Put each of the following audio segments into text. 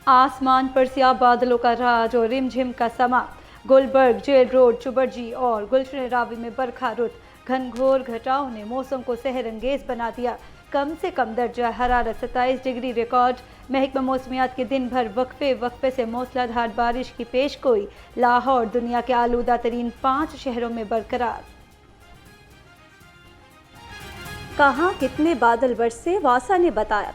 आसमान पर स्याह बादलों का राज और रिमझिम का समा। गुलबर्ग, जेल रोड, चुबरजी और गुलशन रावी में बरखा रुत। घनघोर घटाओं ने मौसम को सहरंगेज बना दिया। कम से कम दर्जा हरारत 27 डिग्री रिकॉर्ड। महकमा मौसमियात के दिन भर वक्फे से मूसलाधार बारिश की पेशगोई। लाहौर दुनिया के आलूदा तरीन 5 शहरों में बरकरार। कहाँ कितने बादल बरसे, वासा ने बताया।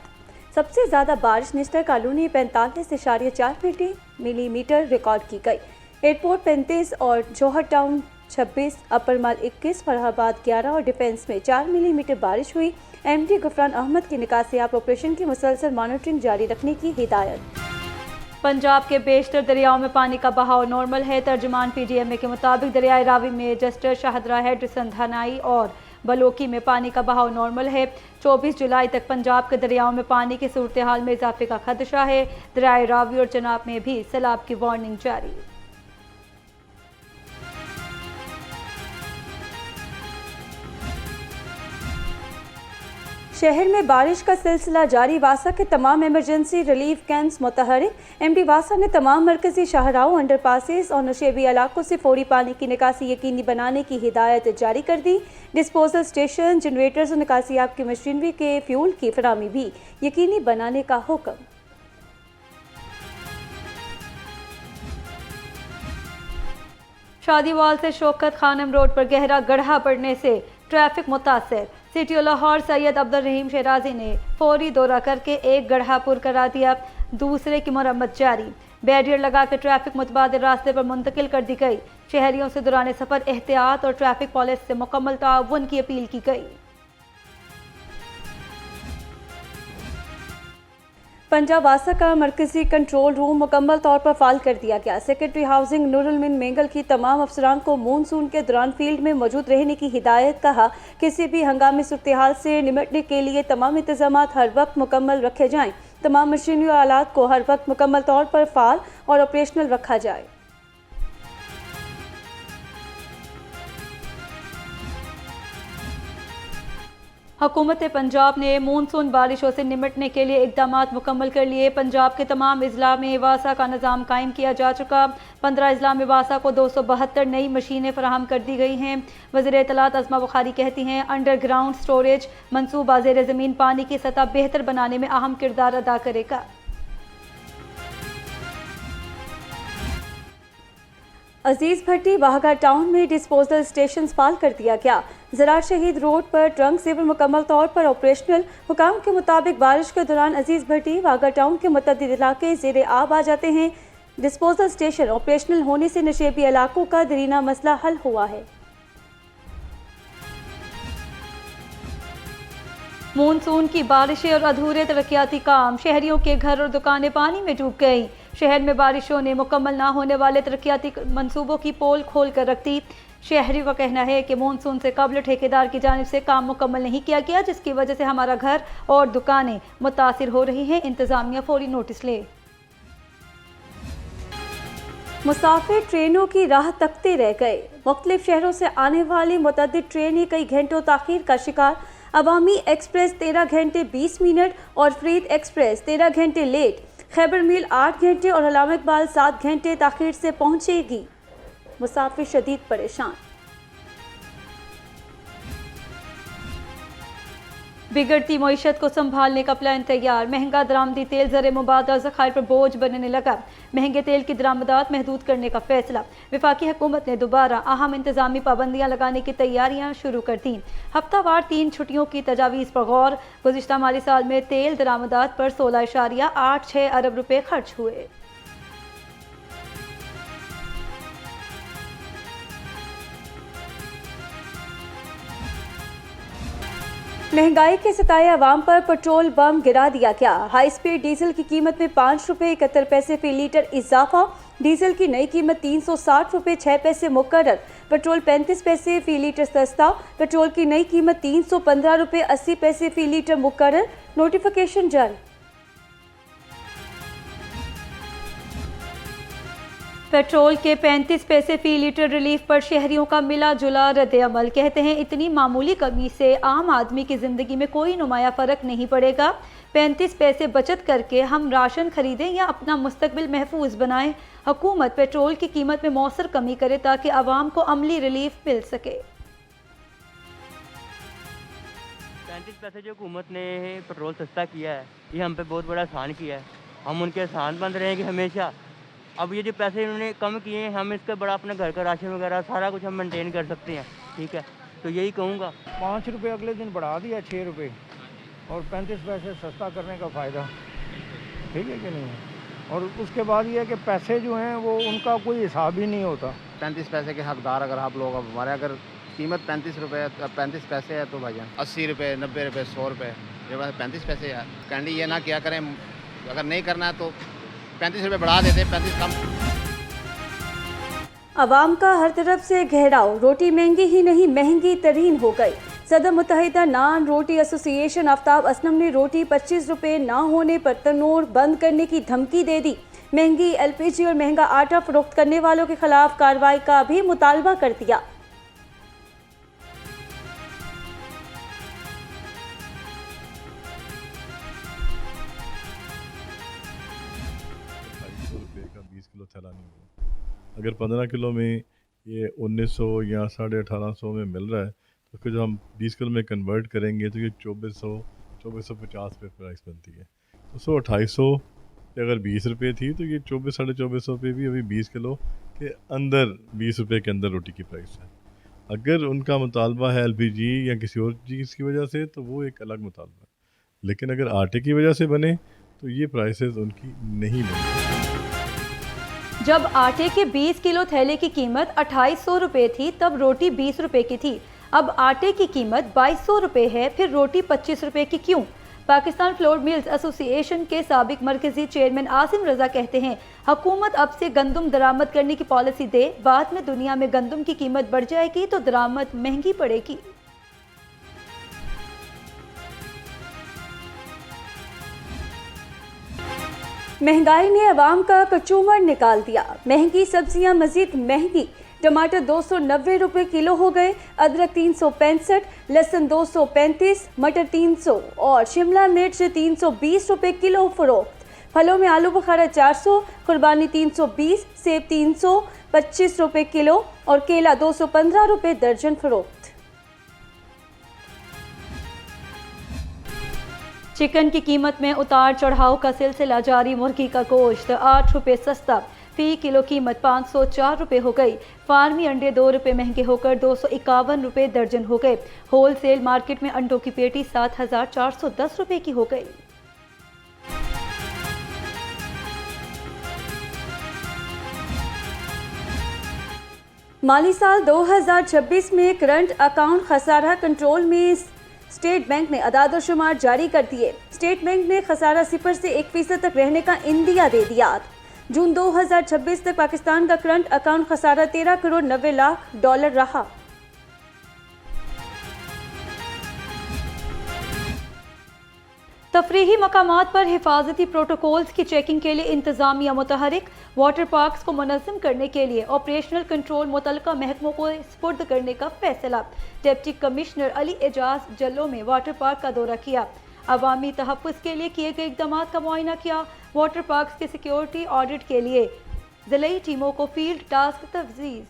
सबसे ज़्यादा बारिश निस्टर कॉलोनी 45.4 मिलीमीटर रिकॉर्ड की गई। एयरपोर्ट 35 और जौहर टाउन 26, अपर माल 21, फरहाबाद 11 और डिफेंस में 4 मिलीमीटर बारिश हुई। एमडी गुफरान अहमद की निकासियाब ऑपरेशन की मुसलसल मॉनिटरिंग जारी रखने की हिदायत। पंजाब के बेशतर दरियाओं में पानी का बहाव नॉर्मल है। तर्जुमान पीजीएमए के मुताबिक दरियाए रावी में जस्टर, शाहदरा हेड, संधानाई और बलोकी में पानी का बहाव नॉर्मल है। 24 जुलाई तक पंजाब के दरियाओं में पानी की सूरत हाल में इजाफे का खदशा है। दरियाए रावी और चनाब में भी सैलाब की वार्निंग जारी। शहर में बारिश का सिलसिला जारी। वासा के तमाम इमरजेंसी रिलीफ कैंप्स मुतहरिक। एमडी वासा ने तमाम मरकजी शाहराओं, अंडरपासेस और नशेबी इलाकों से फौरी पानी की निकासी यकीनी बनाने की हिदायत जारी कर दी। डिस्पोजल स्टेशन, जनरेटर्स और निकासियाब की मशीनरी के फ्यूल की फराहमी भी यकीनी बनाने का हुक्म। शादीवाल से शौकत खानम रोड पर गहरा गड्ढा पड़ने से ट्रैफिक मुतासर। सिटी लाहौर सैयद अब्दुल रहीम शहराजी ने फौरी दौरा करके एक गड्ढा पुर करा दिया, दूसरे की मरम्मत जारी। बैरियर लगा कर ट्रैफिक मुतबादिल रास्ते पर मुंतकिल कर दी गई। शहरियों से दौरान सफ़र एहतियात और ट्रैफिक पुलिस से मुकम्मल ताउन की अपील की गई। पंजाब वासा का मरकजी कंट्रोल रूम मुकम्मल तौर पर फाल कर दिया गया। सेक्रेटरी हाउसिंग नूरुल मिन मेंगल की तमाम अफसरान को मानसून के दौरान फील्ड में मौजूद रहने की हिदायत। कहा, किसी भी हंगामी सूरत हाल से निपटने के लिए तमाम इंतजाम हर वक्त मुकम्मल रखे जाएं। तमाम मशीनरी और आलात को हर वक्त मुकम्मल तौर पर फाल और ऑपरेशनल रखा जाए। हुकूमत पंजाब ने मानसून बारिशों से निपटने के लिए इकदाम मुकम्मल कर लिए। पंजाब के तमाम अजला में वासा का निज़ाम कायम किया जा चुका। 15 अजला में वासा को 272 नई मशीनें फराहम कर दी गई हैं। वज़ीर इत्तलात अज़मा बुखारी कहती हैं, अंडरग्राउंड स्टोरेज मनसूबा ज़ेर ज़मीन पानी की सतह बेहतर बनाने में अहम किरदार अदा करेगा। अजीज भट्टी वाहगा टाउन में डिस्पोजल स्टेशन फाल कर दिया गया। ज़राअत शहीद रोड पर ट्रंक सेवर मुकम्मल तौर पर ऑपरेशनल। हुकाम के मुताबिक बारिश के दौरान अजीज भट्टी वाहगा टाउन के मुतअद्दिद इलाके ज़ेर आब आ जाते हैं। डिस्पोजल स्टेशन ऑपरेशनल होने से नशेबी इलाकों का दरीना मसला हल हुआ है। मानसून की बारिशें और अधूरे तरक्याती काम, शहरियों के घर और दुकानें पानी में डूब गई। शहर में बारिशों ने मुकम्मल ना होने वाले तरक्याती मंसूबों की पोल खोल कर रख दी। शहरियों का कहना है कि मानसून से कबल ठेकेदार की जानिब से काम मुकम्मल नहीं किया गया, जिसकी वजह से हमारा घर और दुकानें मुतासिर हो रही हैं। इंतजामिया फौरी नोटिस ले। मुसाफिर ट्रेनों की राह तकते रह गए। मुख्तलिफ शहरों से आने वाली मुतअद्दिद ट्रेनें कई घंटों ताखीर का शिकार। अवामी एक्सप्रेस 13 घंटे 20 मिनट और फ्रीद एक्सप्रेस 13 घंटे लेट। खैबर मिल 8 घंटे और अलामा इकबाल 7 घंटे ताखीर से पहुंचेगी। मुसाफिर शदीद परेशान। बिगड़ती मईशत को संभालने का प्लान तैयार। महंगा दरामदी तेल ज़र मुबादला ज़खायर पर बोझ बनने लगा। महंगे तेल की दरामदात महदूद करने का फैसला। वफाकी हुकूमत ने दोबारा अहम इंतजामी पाबंदियाँ लगाने की तैयारियाँ शुरू कर दी। हफ्तावार 3 छुट्टियों की तजावीज़ पर गौर। गुज़िश्ता माली साल में तेल दरामदात पर 16.86 अरब रुपये खर्च हुए। महंगाई के सताए अवाम पर पेट्रोल बम गिरा दिया गया। हाई स्पीड डीजल की कीमत में 5 रुपये 71 पैसे फी लीटर इजाफा। डीजल की नई कीमत 360 रुपये 6 पैसे मुकर्रर। पेट्रोल 35 पैसे फी लीटर सस्ता। पेट्रोल की नई कीमत 315 रुपये 80 पैसे फी लीटर मुकर्रर। नोटिफिकेशन जारी। पेट्रोल के 35 पैसे फी लीटर रिलीफ पर शहरियों का मिला जुला रद्द-ए-अमल। कहते हैं इतनी मामूली कमी से आम आदमी की ज़िंदगी में कोई नुमाया फ़र्क नहीं पड़ेगा। 35 पैसे बचत करके हम राशन खरीदें या अपना मुस्तकबिल महफूज बनाएं। हुकूमत पेट्रोल की कीमत में मौसर कमी करे ताकि आवाम को अमली रिलीफ मिल सके। 35 पैसे जो हुकूमत ने पेट्रोल सस्ता किया है, ये हम पे बहुत बड़ा एहसान किया है। हम उनके एहसान बंद रहेंगे हमेशा। अब ये जो पैसे इन्होंने कम किए हैं, हम इसका बड़ा अपने घर का राशन वगैरह सारा कुछ हम मेंटेन कर सकते हैं। ठीक है, तो यही कहूँगा। 5 रुपये अगले दिन बढ़ा दिया 6 रुपये और 35 पैसे सस्ता करने का फ़ायदा, ठीक है कि नहीं है। और उसके बाद ये है कि पैसे जो हैं वो उनका कोई हिसाब ही नहीं होता। 35 पैसे के हकदार अगर आप लोग, अब हमारे अगर कीमत 35 पैसे है तो भाईजान 80 रुपये, 90 रुपये, 100 रुपये, ये बात 35 पैसे यार। कैंडी ये ना क्या करें, अगर नहीं करना है तो 35 रुपये बढ़ा देते, 35 कम। आवाम का हर तरफ से घेराव, रोटी महंगी ही नहीं महंगी तरीन हो गई। सदर मुत्तहिदा नान रोटी एसोसिएशन आफ्ताब असलम ने रोटी 25 रुपये ना होने पर तनूर बंद करने की धमकी दे दी। महंगी LPG और महंगा आटा फरोख्त करने वालों के खिलाफ कार्रवाई का भी मुतालबा कर दिया। थैला नहीं हुआ। अगर 15 किलो में ये 1900 या 1850 में मिल रहा है तो फिर जब हम 20 किलो में कन्वर्ट करेंगे तो ये 2450 पे प्राइस बनती है। तो 250 अगर 20 रुपये थी तो ये 2400 पे भी अभी 20 किलो के अंदर 20 रुपये के अंदर रोटी की प्राइस है। अगर उनका मुतालबा है LPG या किसी और चीज़ की वजह से तो वो एक अलग मुतालबा है, लेकिन अगर आटे की वजह से बने तो ये प्राइसेस उनकी नहीं बनती। जब आटे के 20 किलो थैले की कीमत 2800 रुपये थी तब रोटी 20 रुपये की थी। अब आटे की कीमत 2200 रुपये है, फिर रोटी 25 रुपये की क्यों? पाकिस्तान फ्लोर मिल्स एसोसिएशन के साबिक मरकजी चेयरमैन आसिम रजा कहते हैं हुकूमत अब से गंदम दरामद करने की पॉलिसी दे, बाद में दुनिया में गंदम की कीमत बढ़ जाएगी तो दरामद महंगी पड़ेगी। महंगाई ने अवाम का कचूमर निकाल दिया। महंगी सब्जियां मजीद महंगी। टमाटर 290 रुपये किलो हो गए, अदरक 365, लहसुन 235, मटर 300 और शिमला मिर्च 320 रुपये किलो फरोख्त। फलों में आलू बुखारा 400, कुर्बानी 320, सेब 325 रुपये किलो और केला 215 रुपये दर्जन फरोख्त। चिकन की कीमत में उतार चढ़ाव का सिलसिला जारी। मुर्गी का गोश्त 8 रुपये सस्ता, फी किलो कीमत 504 रुपये हो गई। फार्मी अंडे 2 रुपये महंगे होकर 251 रुपये दर्जन हो गए। होलसेल मार्केट में अंडों की पेटी 7410 रुपये की हो गई। माली साल 2026 में करंट अकाउंट खसारा कंट्रोल में स्टेट बैंक ने अदाद-ओ-शुमार जारी कर दिए। स्टेट बैंक ने खसारा 0 से 1% तक रहने का इंदिया दे दिया। जून 2026 तक पाकिस्तान का करंट अकाउंट खसारा 13 करोड़ 90 लाख डॉलर रहा। तफरीही मकामात पर हिफाजती प्रोटोकॉल्स की चेकिंग के लिए इंतजामिया मुतहरिक। वाटर पार्क्स को मुनज़्ज़म करने के लिए ऑपरेशनल कंट्रोल मुतल्लिका महकमों को सुपुर्द करने का फैसला। डिप्टी कमिश्नर अली एजाज जल्लो में वाटर पार्क का दौरा किया, अवामी तहफ़्फ़ुज़ के लिए किए गए इक़दामात का मुआयना किया। वाटर पार्क्स के सिक्योरिटी ऑडिट के लिए ज़िलाई टीमों को फील्ड टास्क तफवीज़।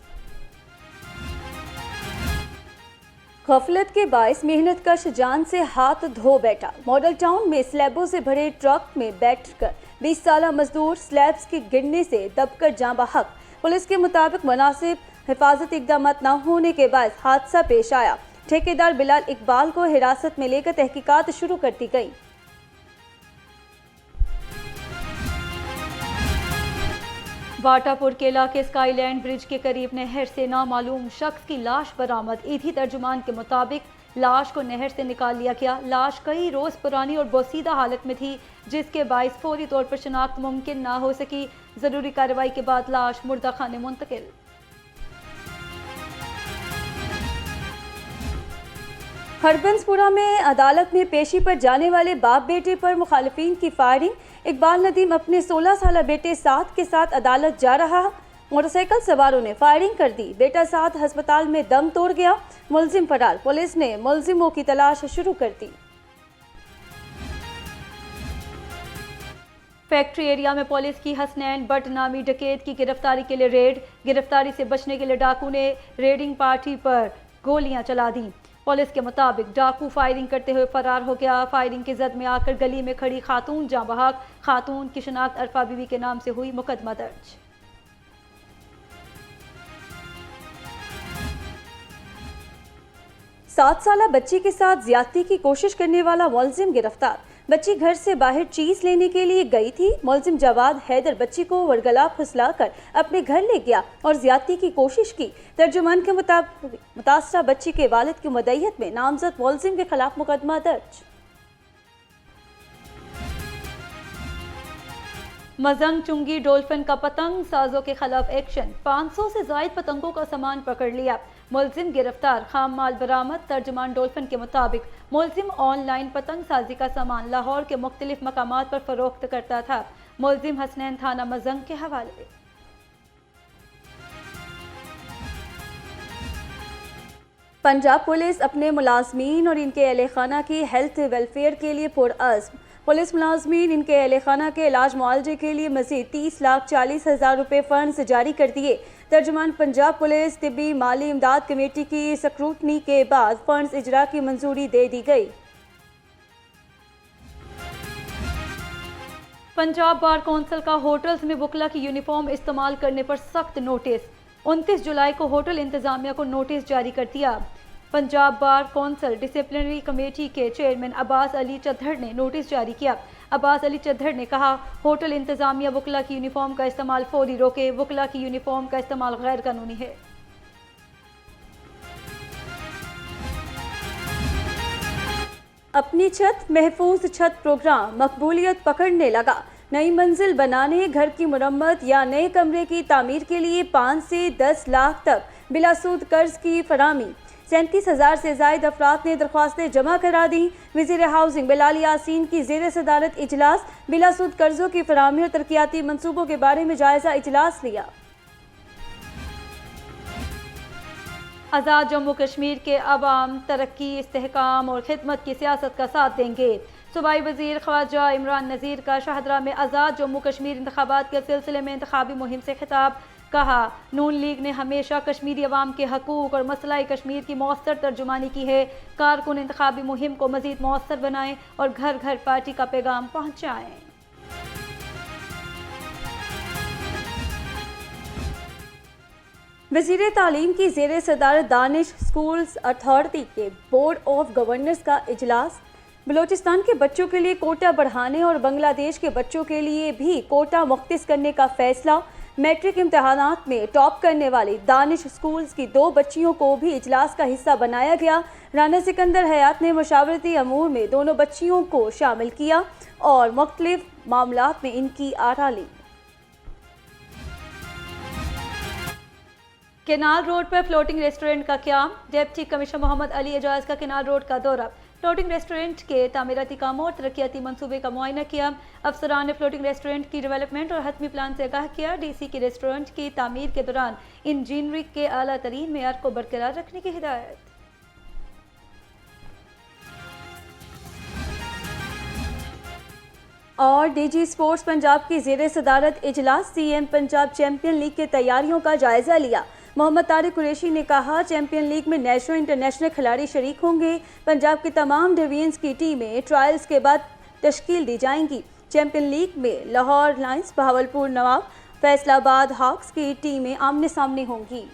गफलत के बायस मेहनत कश जान से हाथ धो बैठा। मॉडल टाउन में स्लैबों से भरे ट्रक में बैठकर 20 साल मजदूर स्लैब्स के गिरने से दबकर जाँ बहक। पुलिस के मुताबिक मुनासिब हिफाजती इक़दाम न होने के बाद हादसा पेश आया। ठेकेदार बिलाल इकबाल को हिरासत में लेकर तहकीकात शुरू कर दी गई। वाटापुर के इलाके स्काईलैंड ब्रिज के करीब नहर से नामालूम शख्स की लाश बरामद। ईदी तर्जुमान के मुताबिक लाश को नहर से निकाल लिया गया। लाश कई रोज़ पुरानी और बोसीदा हालत में थी, जिसके बायस फौरी तौर पर शनाख्त मुमकिन ना हो सकी। ज़रूरी कार्रवाई के बाद लाश मुर्दा खाने मुंतकिल। हरबंसपुरा में अदालत में पेशी पर जाने वाले बाप बेटे पर मुखालिफिन की फायरिंग। इकबाल नदीम अपने 16 साल बेटे साथ के साथ अदालत जा रहा। मोटरसाइकिल सवारों ने फायरिंग कर दी, बेटा साथ अस्पताल में दम तोड़ गया, मुलजिम फरार, पुलिस ने मुलजिमों की तलाश शुरू कर दी। फैक्ट्री एरिया में पुलिस की हसनैन बट नामी डकैत की गिरफ्तारी के लिए रेड। गिरफ्तारी से बचने के लिए डाकू ने रेडिंग पार्टी पर गोलियां चला दी। पुलिस के मुताबिक डाकू फायरिंग करते हुए फरार हो गया। फायरिंग की जद में आकर गली में खड़ी खातून जाँ बहक, खातून की शनाख्त अरफा बीवी के नाम से हुई, मुकदमा दर्ज। सात साल बच्ची के साथ ज्यादती की कोशिश करने वाला मुलजिम गिरफ्तार। बच्ची घर से बाहर चीज लेने के लिए गई थी। मुलजिम जवाद हैदर बच्ची को वरगला फुसलाकर अपने घर ले गया और ज्यादती की कोशिश की। तर्जुमान के मुताबिक मुतासरा बच्ची के वालिद की मदय्यत में नामजद मुलजिम के खिलाफ मुकदमा दर्ज। मजंग चुंगी डोल्फिन का पतंग साजों के खिलाफ एक्शन। 500 से जायद पतंगों का सामान पकड़ लिया, मुलजिम गिरफ्तार, खाम माल बरामद। तर्जुमान डोल्फिन के मुताबिक मुलजिम ऑनलाइन पतंग साजी का सामान लाहौर के मुख्तलिफ मकामात पर फरोख्त करता था। मुलजिम हसनैन थाना मजंग के हवाले। पंजाब पुलिस अपने मुलाजमीन और इनके अहले खाना की हेल्थ वेलफेयर के लिए पुरअज़्म। पुलिस मुलाजमीन इनके अहले खाना के इलाज मुआलजे के लिए मज़ीद 30,40,000 रुपये फ़ंड्स जारी कर दिए। तर्जुमान पंजाब पुलिस तिब्बी माली इमदाद कमेटी की स्क्रूटनी के बाद फ़ंड्स इजरा की मंजूरी दे दी गई। पंजाब बार कौंसिल का होटल्स में वकला की यूनिफॉर्म इस्तेमाल करने पर सख्त नोटिस। 29 जुलाई को होटल इंतजामिया को नोटिस जारी कर दिया। Punjab bar council disciplinary committee के चेयरमैन अब्बास अली चद्धड़ ने नोटिस जारी किया। अब्बास अली चद्धड़ ने कहा, होटल इंतजामिया वकला की यूनिफॉर्म का इस्तेमाल फौरी रोके। वकला की यूनिफॉर्म का इस्तेमाल गैर कानूनी है। अपनी छत महफूज छत प्रोग्राम मकबूलियत पकड़ने लगा। नई मंजिल बनाने, घर की मुरम्मत या नए कमरे की तामीर के लिए 5 से 10 लाख तक बिलासूद कर्ज की फरामी। 37,000 से ज़ायद अफराद ने दरख्वास्तें जमा करा दी। वज़ीर हाउसिंग बिलाल यासीन की ज़ेर सदारत इजलास बिलासूद कर्जों की फरामी और तरक्याती मनसूबों के बारे में जायजा इजलास लिया। आज़ाद जम्मू कश्मीर के अवाम तरक्की, इस्तेहकाम और खिदमत की सियासत का साथ देंगे। सूबाई वज़ीर ख्वाजा इमरान नज़ीर का शाहदरा में आज़ाद जम्मू कश्मीर इंतखाबात के सिलसिले में इंतखाबी मुहिम से खिताब। कहा, नून लीग ने हमेशा कश्मीरी अवाम के हकूक़ और मसला कश्मीर की मौसर तर्जुमानी की है। कारकुन इंतखाबी मुहिम को मज़ीद मौसर बनाएं और घर घर पार्टी का पैगाम पहुँचाएँ। वज़ीर तालीम की ज़ेर सदारत दानिश स्कूल्स अथॉरिटी के बोर्ड ऑफ गवर्नर्स का इजलास। बलोचिस्तान के बच्चों के लिए कोटा बढ़ाने और बांग्लादेश के बच्चों के लिए भी कोटा मुख्तस करने का फैसला। मैट्रिक इम्तहानात में टॉप करने वाली दानिश स्कूल्स की 2 बच्चियों को भी इजलास का हिस्सा बनाया गया। राना सिकंदर हयात ने मशावरती अमूर में दोनों बच्चियों को शामिल किया और मुख्तलिफ मामलात में इनकी आरा ली। केनाल रोड पर फ्लोटिंग रेस्टोरेंट का क्याम। डिप्टी कमिश्नर मोहम्मद अली एजाज का केनाल रोड का दौरा। फ्लोटिंग रेस्टोरेंट के तामीराती कामों और तरक्याती मंसूबे का मुआयना किया। अफसरान ने फ्लोटिंग रेस्टोरेंट की डेवलपमेंट और हतमी प्लान से आगाह किया। डीसी की रेस्टोरेंट की तामीर के दौरान इंजीनियरी के आला तरीन मेयार को बरकरार रखने की हिदायत। और डीजी स्पोर्ट्स पंजाब की ज़ेर सदारत इजलास। सीएम पंजाब चैंपियन लीग की तैयारियों का जायजा लिया। मोहम्मद तारिक कुरैशी ने कहा, चैंपियन लीग में नेशनल इंटरनेशनल खिलाड़ी शरीक होंगे। पंजाब की तमाम डिवीजन्स की टीमें ट्रायल्स के बाद तश्कील दी जाएंगी। चैंपियन लीग में लाहौर लायंस, बहावलपुर नवाब, फैसलाबाद हॉक्स की टीमें आमने सामने होंगी।